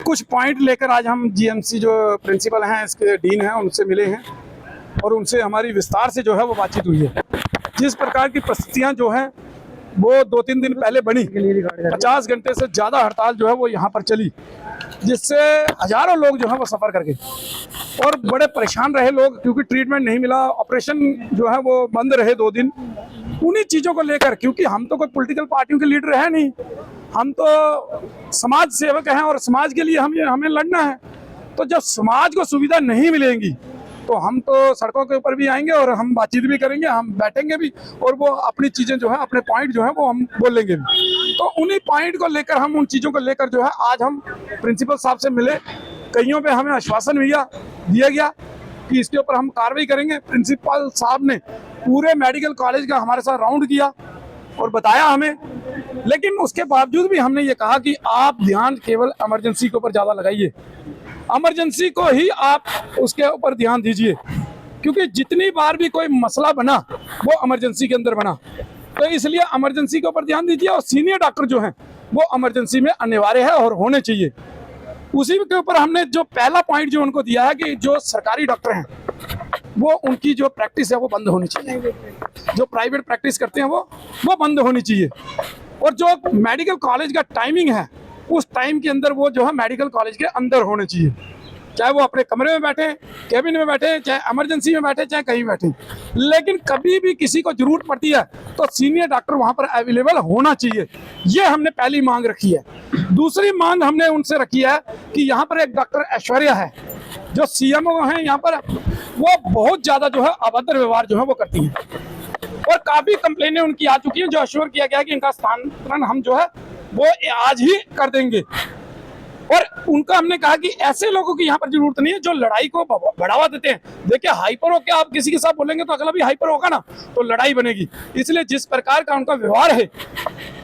कुछ पॉइंट लेकर आज हम जीएमसी जो प्रिंसिपल हैं, इसके डीन हैं, उनसे मिले हैं और उनसे हमारी विस्तार से जो है वो बातचीत हुई है। जिस प्रकार की परिस्थितियां जो हैं वो 2-3 दिन पहले बनी, 50 घंटे से ज़्यादा हड़ताल जो है वो यहाँ पर चली, जिससे हजारों लोग जो है वो सफ़र करके और बड़े परेशान रहे लोग, क्योंकि ट्रीटमेंट नहीं मिला, ऑपरेशन जो है वो बंद रहे 2 दिन। उन्हीं चीज़ों को लेकर, क्योंकि हम तो कोई पॉलिटिकल पार्टियों के लीडर है नहीं, हम तो समाज सेवक हैं और समाज के लिए हमें लड़ना है। तो जब समाज को सुविधा नहीं मिलेंगी तो हम तो सड़कों के ऊपर भी आएंगे और हम बातचीत भी करेंगे, हम बैठेंगे भी और वो अपनी चीज़ें जो है, अपने पॉइंट जो है वो हम बोलेंगे भी। तो उन्हीं पॉइंट को लेकर, हम उन चीज़ों को लेकर जो है आज हम प्रिंसिपल साहब से मिले। कईयों पे हमें आश्वासन दिया गया कि इसके ऊपर हम कार्रवाई करेंगे। प्रिंसिपल साहब ने पूरे मेडिकल कॉलेज का हमारे साथ राउंड किया और बताया हमें, लेकिन उसके बावजूद भी हमने ये कहा कि आप ध्यान केवल इमरजेंसी के ऊपर ज़्यादा लगाइए, इमरजेंसी को ही आप उसके ऊपर ध्यान दीजिए, क्योंकि जितनी बार भी कोई मसला बना वो इमरजेंसी के अंदर बना, तो इसलिए इमरजेंसी के ऊपर ध्यान दीजिए। और सीनियर डॉक्टर जो हैं वो इमरजेंसी में अनिवार्य है और होने चाहिए। उसी के ऊपर हमने जो पहला पॉइंट जो उनको दिया है कि जो सरकारी डॉक्टर हैं वो उनकी जो प्रैक्टिस है वो बंद होनी चाहिए, जो प्राइवेट प्रैक्टिस करते हैं वो बंद होनी चाहिए। और जो मेडिकल कॉलेज का टाइमिंग है उस टाइम के अंदर वो जो है मेडिकल कॉलेज के अंदर होने चाहिए, चाहे वो अपने कमरे में बैठे, कैबिन में बैठे, चाहे इमरजेंसी में बैठे, चाहे कहीं बैठे। लेकिन कभी भी किसी को जरूरत पड़ती है तो सीनियर डॉक्टर वहाँ पर अवेलेबल होना चाहिए। ये हमने पहली मांग रखी है। दूसरी मांग हमने उनसे रखी है कि यहाँ पर एक डॉक्टर ऐश्वर्या है जो सीएमओ हैं यहाँ पर, वो बहुत ज़्यादा जो है अभद्र व्यवहार जो है वो करती हैं और काफ़ी कंप्लेनें उनकी आ चुकी हैं, जो अश्योर किया गया है कि इनका स्थानांतरण हम जो है वो आज ही कर देंगे। और उनका हमने कहा कि ऐसे लोगों की यहाँ पर जरूरत नहीं है जो लड़ाई को बढ़ावा देते हैं। देखिए, हाइपर होकर आप किसी के साथ बोलेंगे तो अगला भी हाइपर होगा ना, तो लड़ाई बनेगी। इसलिए जिस प्रकार का उनका व्यवहार है,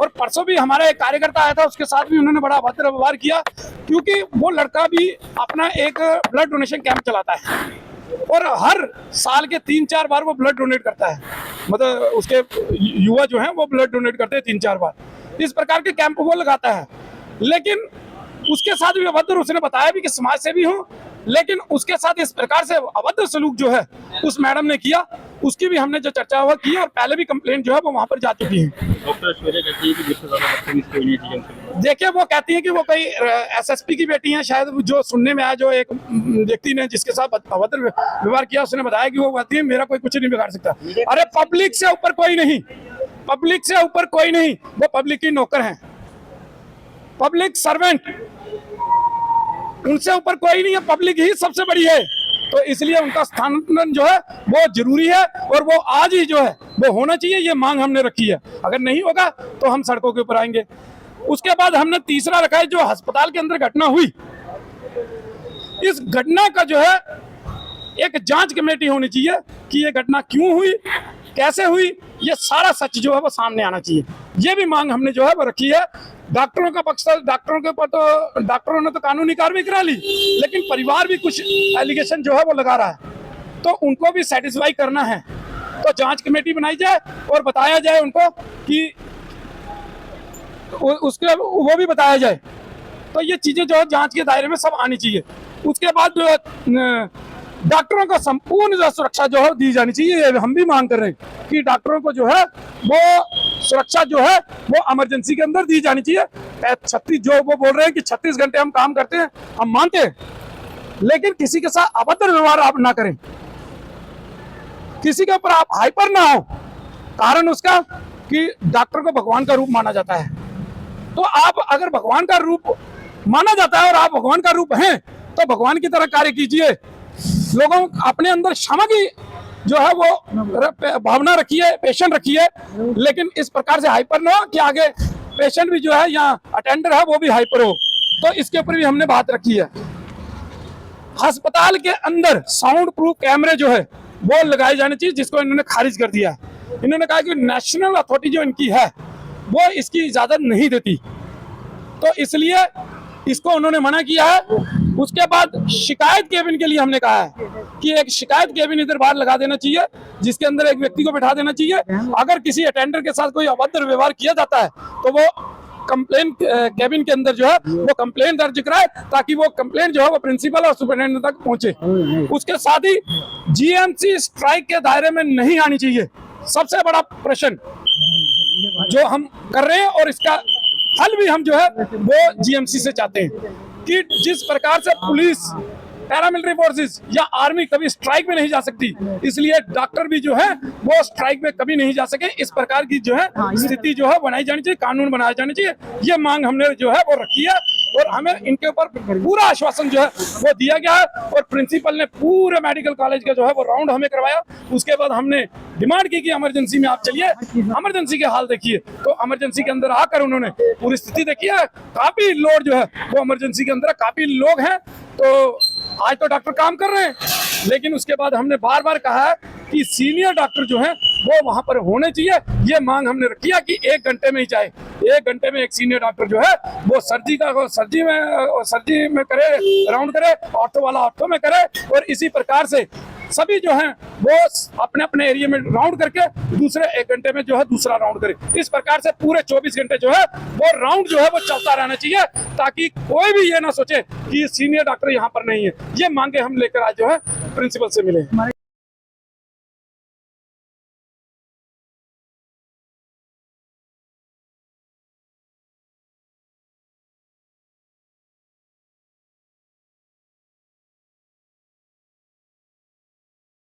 और परसों भी हमारा एक कार्यकर्ता आया था, उसके साथ भी उन्होंने बड़ा अभद्र व्यवहार किया, क्योंकि वो लड़का भी अपना एक ब्लड डोनेशन कैंप चलाता है और हर साल के 3-4 बार वो ब्लड डोनेट करता है। मतलब उसके युवा जो हैं वो ब्लड डोनेट करते हैं 3-4 बार। इस प्रकार के कैंप वो लगाता है, लेकिन उसके साथ भी अभद्र, उसने बताया भी कि समाज सेवी हूँ, लेकिन उसके साथ इस प्रकार से अभद्र सलूक जो है उस मैडम ने किया, उसकी भी हमने जो चर्चा हुआ की और पहले भी कंप्लेंट जो है वो वहाँ पर जा चुकी है। डॉक्टर ऐश्वर्या कहती है कि जिससे ज़्यादा बदतमीज कोई नहीं है। देखिए, वो कहती है कि वो कोई एसएसपी की बेटी हैं शायद, जो सुनने में आया, जो एक व्यक्ति ने जिसके साथ अभद्र व्यवहार किया उसने बताया कि वो कहती है मेरा कोई कुछ नहीं बिगाड़ सकता। अरे पब्लिक से ऊपर कोई नहीं, पब्लिक से ऊपर कोई नहीं, वो पब्लिक की नौकर हैं, पब्लिक सर्वेंट, उनसे ऊपर कोई नहीं है, पब्लिक ही सबसे बड़ी है। तो इसलिए उनका स्थानांतरण जो है वो जरूरी है और वो आज ही जो है वो होना चाहिए। ये मांग हमने रखी है, अगर नहीं होगा तो हम सड़कों के ऊपर आएंगे। उसके बाद हमने तीसरा रखा है, जो अस्पताल के अंदर घटना हुई, इस घटना का जो है एक जांच कमेटी होनी चाहिए कि ये घटना क्यों हुई, कैसे हुई, ये सारा सच जो है वो सामने आना चाहिए। ये भी मांग हमने जो है वो रखी है। डॉक्टरों का पक्ष, डॉक्टरों के ऊपर तो डॉक्टरों ने तो कानूनी कार्रवाई करा ली, लेकिन परिवार भी कुछ एलिगेशन जो है वो लगा रहा है, तो उनको भी सेटिस्फाई करना है। तो जांच कमेटी बनाई जाए और बताया जाए उनको कि उसके वो भी बताया जाए। तो ये चीज़ें जो है जांच के दायरे में सब आनी चाहिए। उसके बाद जो डॉक्टरों को संपूर्ण सुरक्षा जो है दी जानी चाहिए। हम भी मांग कर रहे हैं कि डॉक्टरों को जो है वो सुरक्षा जो है वो इमरजेंसी के अंदर दी जानी चाहिए। 36 जो वो बोल रहे हैं कि 36 घंटे हम काम करते हैं, हम मानते हैं, लेकिन किसी के साथ अभद्र व्यवहार आप ना करें, किसी के ऊपर आप हाइपर ना हो। कारण उसका कि डॉक्टर को भगवान का रूप माना जाता है, तो आप अगर भगवान का रूप माना जाता है और आप भगवान का रूप हैं तो भगवान की तरह कार्य कीजिए। लोगों अपने अंदर क्षमा की जो है वो भावना रखिए, पेशेंट रखिए, लेकिन इस प्रकार से हाइपर ना हो कि आगे पेशेंट भी जो है या अटेंडर है वो भी हाइपर हो। तो इसके ऊपर भी हमने बात रखी है। अस्पताल के अंदर साउंड प्रूफ कैमरे जो है वो लगाए जाने चाहिए, जिसको इन्होंने खारिज कर दिया है। इन्होंने कहा कि नेशनल अथॉरिटी जो इनकी है वो इसकी इजाजत नहीं देती, तो इसलिए इसको उन्होंने मना किया है। उसके बाद शिकायत केबिन के लिए हमने कहा है कि एक शिकायत केबिन इधर बाहर लगा देना चाहिए, जिसके अंदर एक व्यक्ति को बैठा देना चाहिए। अगर किसी अटेंडर के साथ कोई अभद्र व्यवहार किया जाता है तो वो कंप्लेन कैबिन के अंदर जो है वो कंप्लेन दर्ज कराए, ताकि वो कंप्लेन जो है वो प्रिंसिपल और सुपरिटेंडेंट तक पहुंचे। उसके साथ ही जीएमसी स्ट्राइक के दायरे में नहीं आनी चाहिए, सबसे बड़ा प्रश्न जो हम कर रहे हैं, और इसका हल भी हम जो है वो जीएमसी से चाहते हैं कि जिस प्रकार से पुलिस, पैरामिलिट्री फोर्सेस या आर्मी कभी स्ट्राइक में नहीं जा सकती, इसलिए डॉक्टर भी जो है वो स्ट्राइक में कभी नहीं जा सके। इस प्रकार की जो है स्थिति जो है बनाई जानी चाहिए, कानून बनाया जाना चाहिए, ये मांग हमने जो है वो रखी है, और हमें इनके ऊपर पूरा आश्वासन जो है वो दिया गया है। और प्रिंसिपल ने पूरे मेडिकल कॉलेज का जो है वो राउंड हमें करवाया। उसके बाद हमने डिमांड की कि इमरजेंसी में आप चलिए, इमरजेंसी के हाल देखिए। तो इमरजेंसी के अंदर आकर उन्होंने पूरी स्थिति देखी है, काफी लोग जो है वो इमरजेंसी के अंदर काफी लोग हैं। तो आज तो डॉक्टर काम कर रहे हैं, लेकिन उसके बाद हमने बार बार कहा है कि सीनियर डॉक्टर जो हैं वो वहां पर होने चाहिए। ये मांग हमने रखी है कि 1 घंटे में ही चाहे 1 घंटे में एक सीनियर डॉक्टर जो है वो सर्जी में करे, राउंड करे, ऑर्थो वाला ऑर्थो में करे, और इसी प्रकार से सभी जो हैं वो अपने अपने एरिया में राउंड करके दूसरे 1 घंटे में जो है दूसरा राउंड करे। इस प्रकार से पूरे 24 घंटे जो है वो राउंड जो है वो चलता रहना चाहिए, ताकि कोई भी ये ना सोचे कि सीनियर डॉक्टर यहाँ पर नहीं है। ये मांगे हम लेकर आज जो है प्रिंसिपल से मिले।